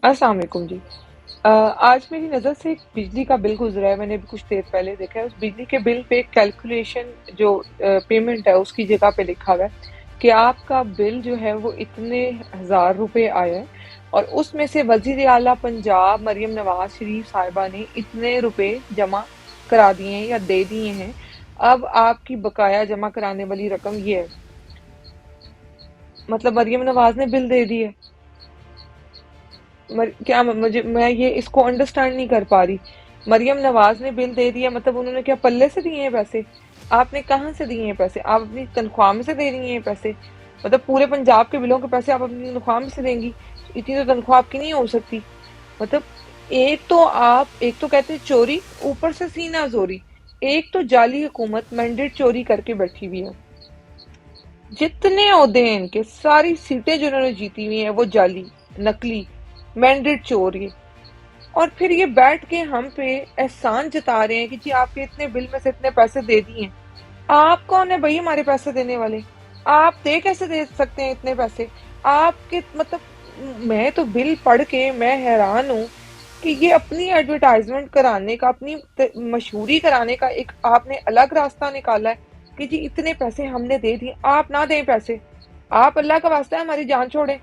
अस्सलाम वालेकुम जी। आज मेरी नज़र से एक बिजली का बिल गुजरा है। मैंने अभी कुछ देर पहले देखा है। उस बिजली के बिल पे कैलकुलेशन जो पेमेंट है उसकी जगह पे लिखा हुआ है कि आपका बिल जो है वो इतने हजार रुपए आया है और उसमें से वजीर आला पंजाब मरियम नवाज शरीफ साहिबा ने इतने रुपए जमा करा दिए हैं या दे दिए हैं। अब आपकी बकाया जमा कराने वाली रकम ये है। मतलब मरियम नवाज ने बिल दे दिए। क्या मुझे मैं ये इसको अंडरस्टैंड नहीं कर पा रही। मरियम नवाज ने बिल दे दिया मतलब उन्होंने क्या पल्ले से दिए हैं पैसे? आपने कहाँ से दिए हैं पैसे? आप अपनी तनख्वाह में से दे रही हैं पैसे? मतलब पूरे पंजाब के बिलों के पैसे आप अपनी तनख्वाह में से देंगी? इतनी तो तनख्वाह आपकी नहीं हो सकती। मतलब एक तो कहते हैं चोरी, ऊपर से सीना जोरी। एक तो जाली हुकूमत मैंडेट चोरी करके बैठी हुई है। जितने ओहदे हैं इनके, सारी सीटें जो इन्होंने जीती हुई हैं वो जाली, नकली, मैंडेट चोर ये। और फिर ये बैठ के हम पे एहसान जता रहे हैं कि जी आपके इतने बिल में से इतने पैसे दे दिए। आप कौन है भाई हमारे पैसे देने वाले? आप दे कैसे दे सकते हैं इतने पैसे? आपके मतलब मैं तो बिल पढ़ के मैं हैरान हूँ कि ये अपनी एडवर्टाइजमेंट कराने का, अपनी मशहूरी कराने का एक आपने अलग रास्ता निकाला है कि जी इतने पैसे हमने दे दिए। आप ना दें पैसे, आप अल्लाह का वास्ता है हमारी जान छोड़ें।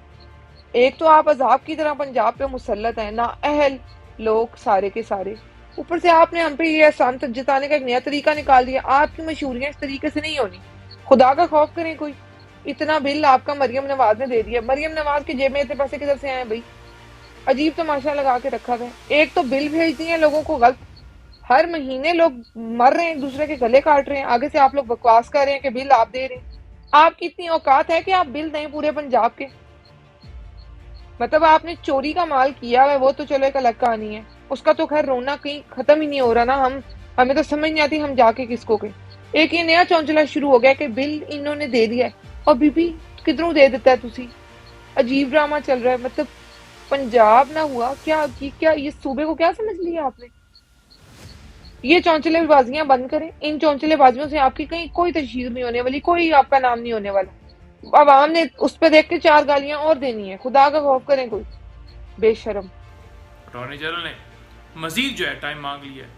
एक तो आप अजाब की तरह पंजाब पे मुसल्लत हैं, ना अहल लोग सारे के सारे। ऊपर से आपने हम पे ये एहसान जताने का एक नया तरीका निकाल दिया। आपकी मशहूरियां इस तरीके से नहीं होनी। खुदा का खौफ करें कोई। इतना बिल आपका मरियम नवाज ने दे दिया। मरियम नवाज की जेब में इतने पैसे किधर से आए भाई? अजीब तमाशा लगा के रखा है। एक तो बिल भेज दिए लोगों को गलत। हर महीने लोग मर रहे हैं, एक दूसरे के गले काट रहे हैं, आगे से आप लोग बकवास कर रहे हैं कि बिल आप दे रहे हैं। आपकी इतनी औकात है कि आप बिल दें पूरे पंजाब के? मतलब आपने चोरी का माल किया है वो तो चलो एक अलग कहानी है। उसका तो खैर रोना कहीं खत्म ही नहीं हो रहा ना। हमें तो समझ नहीं आती हम जाके किसको के। एक ये नया चौंचला शुरू हो गया कि बिल इन्होंने दे दिया है और बीबी किधरों दे देता है तुसी। अजीब ड्रामा चल रहा है। मतलब पंजाब ना हुआ क्या कि क्या ये सूबे को क्या समझ लिया आपने? ये चौंचलेबाजियां बंद करें। इन चौंचलेबाजियों से आपकी कहीं कोई तशहीर नहीं होने वाली, कोई आपका नाम नहीं होने वाला। आवाम ने उस पर देख के चार गालियां और देनी है। खुदा का खौफ करें कोई। बेशरम। अटॉर्नी जनरल ने मजीद जो है टाइम मांग लिया है।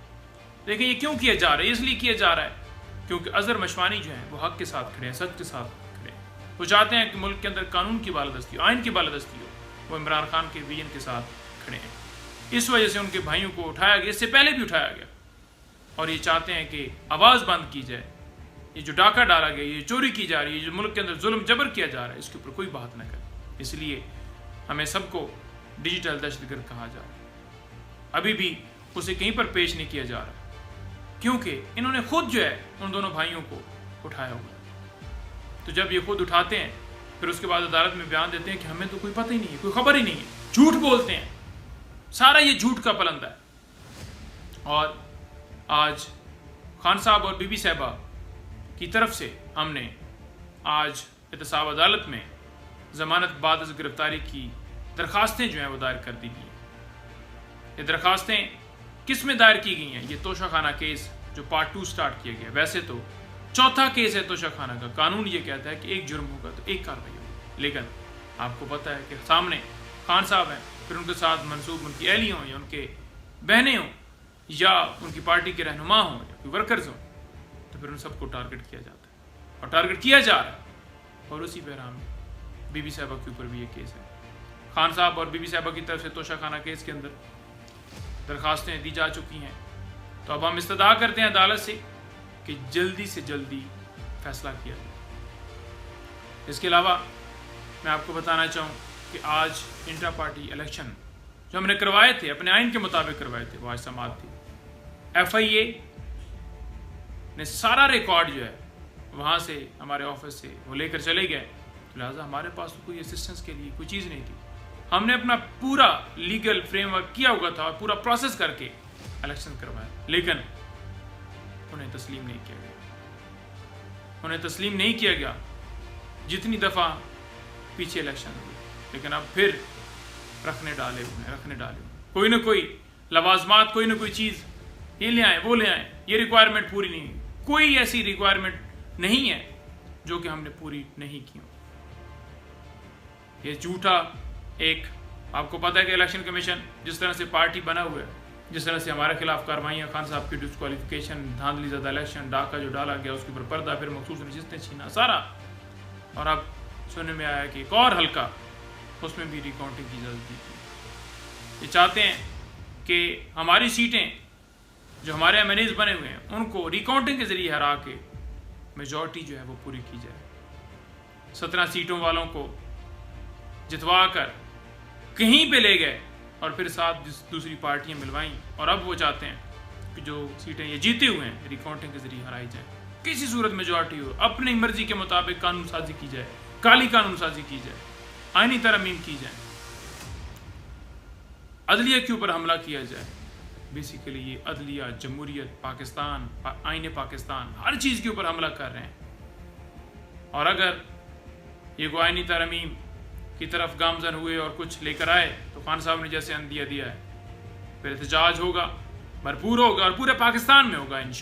देखिए ये क्यों किया जा रहा है, इसलिए किया जा रहा है क्योंकि अजहर मशवानी जो है वो हक के साथ खड़े हैं, सच के साथ खड़े हैं। वो चाहते हैं कि मुल्क के अंदर कानून की बालादस्ती हो, आइन की बालादस्ती हो। वो इमरान खान के विजन के साथ खड़े हैं। इस वजह से उनके भाइयों को उठाया गया, इससे पहले भी उठाया गया। और ये चाहते हैं कि आवाज़ बंद की जाए। ये जो डाका डाला गया, ये चोरी की जा रही है, जो मुल्क के अंदर जुल्म जबर किया जा रहा है, इसके ऊपर कोई बात न करे। इसलिए हमें सबको डिजिटल दहशतगर्द कहा जा रहा है। अभी भी उसे कहीं पर पेश नहीं किया जा रहा क्योंकि इन्होंने खुद जो है उन दोनों भाइयों को उठाया हुआ। तो जब ये खुद उठाते हैं फिर उसके बाद अदालत में बयान देते हैं कि हमें तो कोई पता ही नहीं है, कोई खबर ही नहीं है, झूठ बोलते हैं। सारा ये झूठ का पलंदा है। और आज खान साहब और बीबी साहबा की तरफ से हमने आज एहतसाब अदालत में जमानत बाद अज़ गिरफ्तारी की दरखास्तें जो हैं वो दायर कर दी गई हैं। ये दरखास्तें किस में दायर की गई हैं? ये तोशाखाना केस जो पार्ट 2 स्टार्ट किया गया, वैसे तो चौथा केस है तोशाखाना का। कानून ये कहता है कि एक जुर्म होगा तो एक कार्रवाई होगी, लेकिन आपको पता है कि सामने खान साहब हैं, फिर उनके साथ मनसूब उनकी अहली हों या उनके बहनें हों या उनकी पार्टी के रहनुमा हों या कोई वर्कर्स हों, तो फिर उन सबको टारगेट किया जाता है और टारगेट किया जा रहा है। और उसी पैराम में बीबी साहबा के ऊपर भी ये केस है। खान साहब और बीबी साहबा की तरफ से तोशाखाना केस के अंदर दरखास्तें दी जा चुकी हैं। तो अब हम इस्तदा करते हैं अदालत से कि जल्दी से जल्दी फैसला किया जाए। इसके अलावा मैं आपको बताना चाहूँ कि आज इंट्रा पार्टी इलेक्शन जो हमने करवाए थे, अपने आइन के मुताबिक करवाए थे, वो आज समाप्त थी। FIA ने सारा रिकॉर्ड जो है वहाँ से हमारे ऑफिस से वो लेकर चले गए। लिहाजा हमारे पास तो कोई असिस्टेंस के लिए कोई चीज़ नहीं थी। हमने अपना पूरा लीगल फ्रेमवर्क किया हुआ था और पूरा प्रोसेस करके इलेक्शन करवाया, लेकिन उन्हें तस्लीम नहीं किया गया। उन्हें तस्लीम नहीं किया गया जितनी दफ़ा पीछे इलेक्शन हुए, लेकिन अब फिर रखने डाले हुए कोई ना कोई लवाजमात, कोई ना कोई चीज़ ये ले आए वो ले आए। ये रिक्वायरमेंट पूरी नहीं हुई। कोई ऐसी रिक्वायरमेंट नहीं है जो कि हमने पूरी नहीं की। ये झूठा एक آپ کو پتہ ہے کہ الیکشن کمیشن جس طرح سے پارٹی بنا ہوا ہے، جس طرح سے ہمارے خلاف کاروائیاں، خان صاحب کی ڈسکوالیفیکیشن، دھاندلی زدہ الیکشن، ڈاکہ جو ڈالا گیا اس کے اوپر پردہ، پھر مخصوص نشستیں چھینا، سارا. اور اب سننے میں آیا کہ ایک اور حلقہ اس میں بھی ریکاؤنٹنگ کی اجازت دی تھی. یہ چاہتے ہیں کہ ہماری سیٹیں جو ہمارے ایم این ایز بنے ہوئے ہیں ان کو ریکاؤنٹنگ کے ذریعے ہرا کے میجورٹی جو ہے وہ پوری کی جائے. 17 سیٹوں والوں کو جتوا کر کہیں پہ لے گئے اور پھر ساتھ دوسری پارٹیاں ملوائیں، اور اب وہ چاہتے ہیں کہ جو سیٹیں یہ جیتے ہوئے ہیں ریکاؤنٹنگ کے ذریعے ہرائی جائیں. کسی صورت میجورٹی ہو، اپنی مرضی کے مطابق قانون سازی کی جائے، کالی قانون سازی کی جائے، آئینی ترامیم کی جائیں، عدلیہ کے اوپر حملہ کیا جائے. بیسیکلی یہ عدلیہ، جمہوریت، پاکستان، آئین پاکستان، ہر چیز کے اوپر حملہ کر رہے ہیں. اور اگر یہ کو آئینی ترامیم کی طرف گامزن ہوئے اور کچھ لے کر آئے تو خان صاحب نے جیسے عندیہ دیا ہے، پھر احتجاج ہوگا، بھرپور ہوگا، اور پورے پاکستان میں ہوگا انشاءاللہ.